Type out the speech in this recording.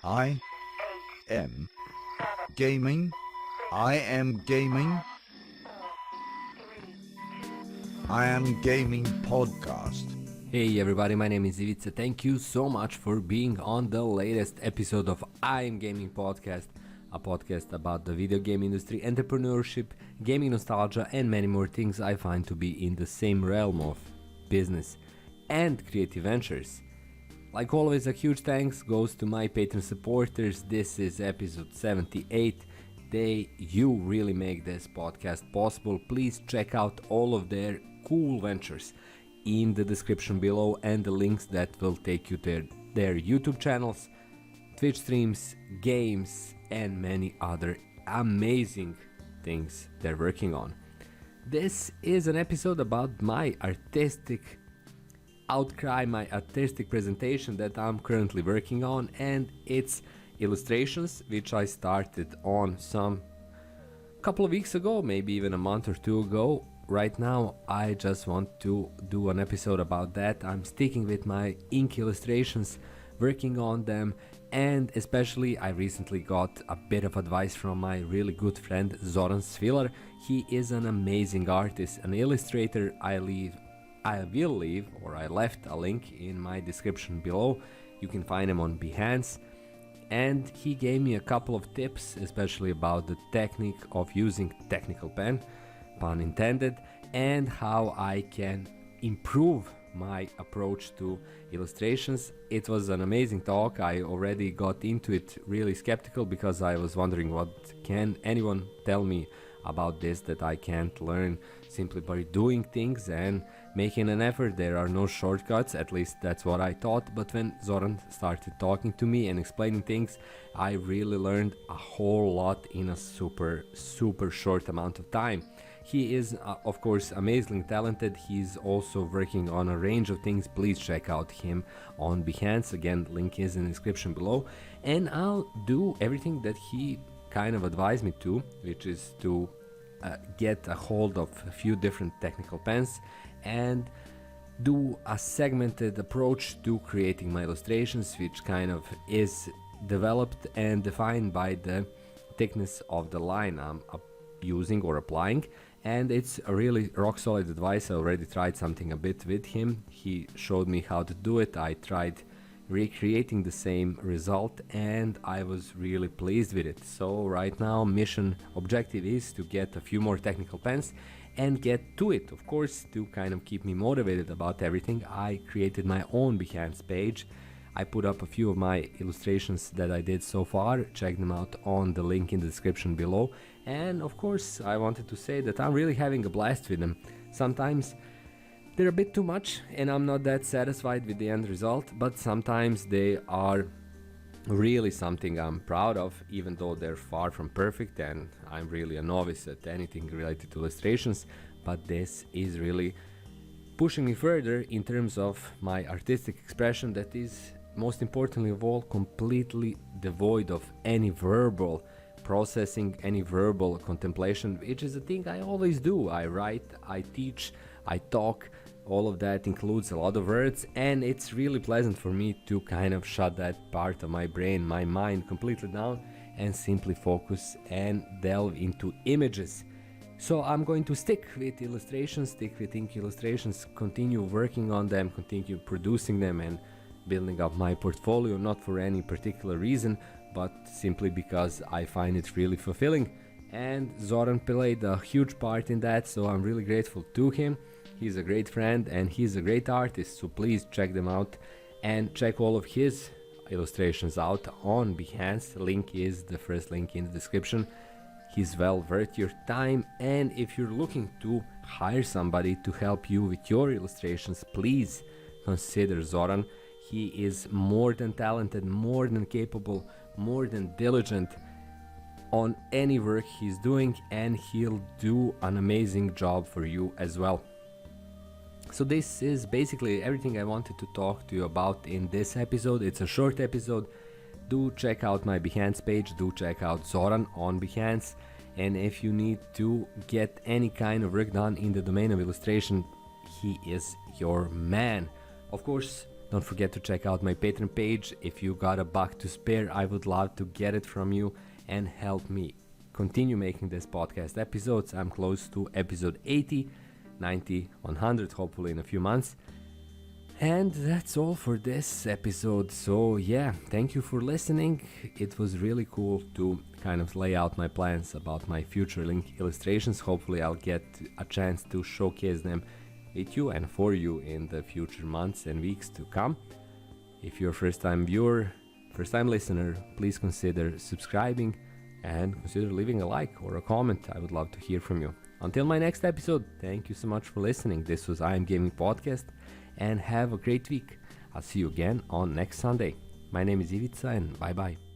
I am gaming. I am gaming. I am gaming podcast. Hey everybody, my name is Ivica. Thank you so much for being on the latest episode of I Am Gaming Podcast, a podcast about the video game industry, entrepreneurship, gaming nostalgia, and many more things I find to be in the same realm of business and creative ventures. Like always, a huge thanks goes to my Patreon supporters. This is episode 78. You really make this podcast possible. Please check out all of their cool ventures in the description below and the links that will take you to their YouTube channels, Twitch streams, games, and many other amazing things they're working on. This is an episode about my artistic outcry, my artistic presentation that I'm currently working on, and it's illustrations which I started on some couple of weeks ago, maybe even a month or two ago. Right now I just want to do an episode about that. I'm sticking with my ink illustrations, working on them, and especially I recently got a bit of advice from my really good friend Zoran Svilar. He is an amazing artist, an illustrator. I left a link in my description below. You can find him on Behance, and he gave me a couple of tips, especially about the technique of using technical pen, pun intended, and how I can improve my approach to illustrations. It was an amazing talk. I already got into it really skeptical because I was wondering, what can anyone tell me about this that I can't learn simply by doing things and making an effort? There are no shortcuts, at least that's what I thought. But when Zoran started talking to me and explaining things, I really learned a whole lot in a super short amount of time. He is of course amazingly talented. He's also working on a range of things. Please check out him on Behance. Again, link is in the description below, and I'll do everything that he kind of advised me to, which is to get a hold of a few different technical pens and do a segmented approach to creating my illustrations, which kind of is developed and defined by the thickness of the line I'm using or applying. And it's a really rock solid advice. I already tried something a bit with him. He showed me how to do it. I tried recreating the same result and I was really pleased with it. So right now mission objective is to get a few more technical pens and get to it. Of course, to kind of keep me motivated about everything, I created my own Behance page. I put up a few of my illustrations that I did so far. Check them out on the link in the description below. And of course, I wanted to say that I'm really having a blast with them. Sometimes they're a bit too much and I'm not that satisfied with the end result, but sometimes they are really something I'm proud of, even though they're far from perfect and I'm really a novice at anything related to illustrations. But this is really pushing me further in terms of my artistic expression that is, most importantly of all, completely devoid of any verbal processing, any verbal contemplation, which is a thing I always do. I write, I teach, I talk. All of that includes a lot of words, and it's really pleasant for me to kind of shut that part of my brain, my mind completely down and simply focus and delve into images. So I'm going to stick with illustrations, stick with ink illustrations, continue working on them, continue producing them and building up my portfolio, not for any particular reason, but simply because I find it really fulfilling. And Zoran played a huge part in that, so I'm really grateful to him. He's a great friend and he's a great artist, so please check them out and check all of his illustrations out on Behance. The link is the first link in the description. He's well worth your time, and if you're looking to hire somebody to help you with your illustrations, please consider Zoran. He is more than talented, more than capable, more than diligent on any work he's doing, and he'll do an amazing job for you as well. So this is basically everything I wanted to talk to you about in this episode. It's a short episode. Do check out my Behance page, do check out Zoran on Behance, and if you need to get any kind of work done in the domain of illustration, he is your man. Of course, Don't forget to check out my Patreon page. If you got a buck to spare, I would love to get it from you and help me continue making this podcast episodes. I'm close to episode 80, 90, 100, hopefully in a few months. And that's all for this episode. So yeah, thank you for listening. It was really cool to kind of lay out my plans about my future link illustrations. Hopefully I'll get a chance to showcase them with you and for you in the future months and weeks to come. If you're a first-time viewer, first-time listener, please consider subscribing and consider leaving a like or a comment. I would love to hear from you. Until my next episode, thank you so much for listening. This was I Am Gaming Podcast, and have a great week. I'll see you again on next Sunday. My name is Ivica, and bye-bye.